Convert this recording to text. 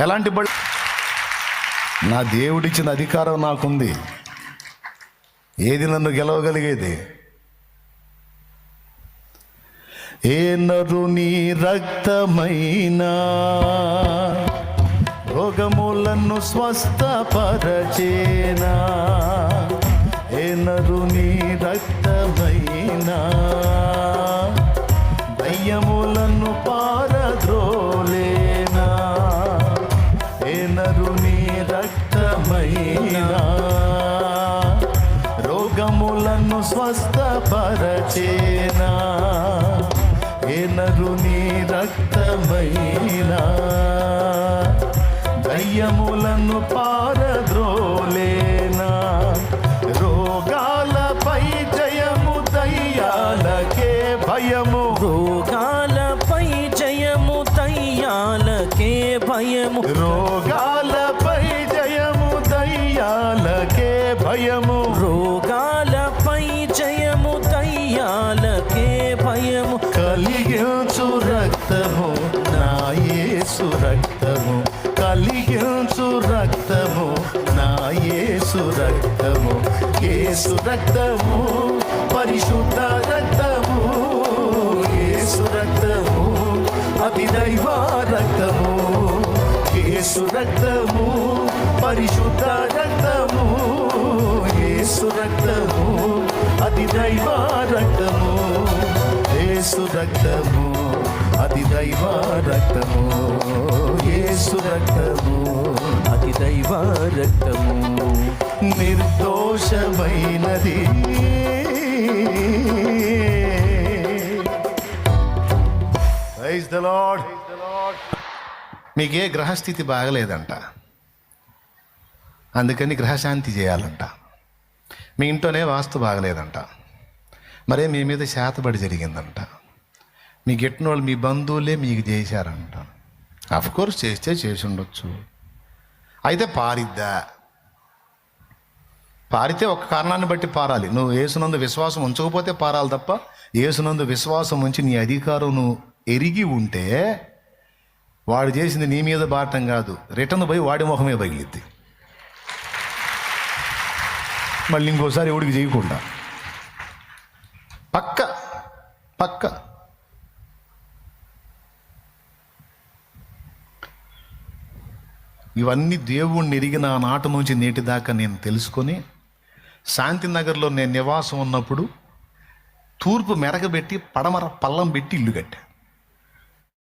ఎలాంటి బడి? నా దేవుడిచ్చిన అధికారం నాకుంది. ఏది నన్ను గెలవగలిగేది? ఏ నరుని రక్తమైనా రోగములను స్వస్థపరచేనా? ఏ నరుని రక్తమైనా దయ్యములను పారద్రోలేనా? ఏ నరుని రక్తమైనా రోగములను స్వస్థపరచేనా? ఏ నరుని రక్తమైనా దయ్యములను పారద్రోలేనా? రోగాలపై జయము, దయ్యాలకే భయము. రోగాలపై జయము, దయ్యాలకే భయము. రోగాలపై జయము, దయ్యాలకే భయము. రోగాలపై జయము, దయ్యాలకే భయము. కలిగించు రక్తము నా యేసు రక్తము, కలిగించు రక్తము నా యేసు రక్తము. యేసు రక్తము పరిశుద్ధ రక్తము, యేసు రక్తము అతి దైవ రక్తము. యేసు రక్తము పరిశుద్ధ రక్తము, యేసు రక్తము అతి దైవ రక్తము. యేసు రక్తము అతి దైవ రక్తము, యేసు రక్తము అతి దైవ రక్తము. నిర్దోషమైనది. Praise the lord. మీకే గ్రహస్థితి బాగలేదంట, అందుకని గ్రహశాంతి చేయాలంట. మీ ఇంట్లోనే వాస్తు బాగలేదంట, మరే మీ మీద శాతబడి జరిగిందంట. మీ గిట్టిన వాళ్ళు మీ బంధువులే మీకు చేశారంట. అఫ్కోర్స్ చేస్తే చేసి ఉండొచ్చు. అయితే పారిద్దా? పారితే ఒక కారణాన్ని బట్టి పారాలి. నువ్వు యేసునందు విశ్వాసం ఉంచకపోతే పారాలి తప్ప, యేసునందు విశ్వాసం ఉంచి నీ అధికారం నువ్వు ఎరిగి ఉంటే వాడు చేసింది నీ మీద బారటం కాదు, రిటర్న్ పోయి వాడి ముఖమే పగిలిద్ది. మళ్ళీ ఇంకోసారి ఎవడికి చేయకుండా పక్క పక్క. ఇవన్నీ దేవుణ్ణి ఎరిగిన నాటి నుంచి నేటి దాకా నేను తెలుసుకొని, శాంతినగర్లో నేను నివాసం ఉన్నప్పుడు తూర్పు మెరగబెట్టి పడమర పల్లం పెట్టి ఇల్లు కట్టా.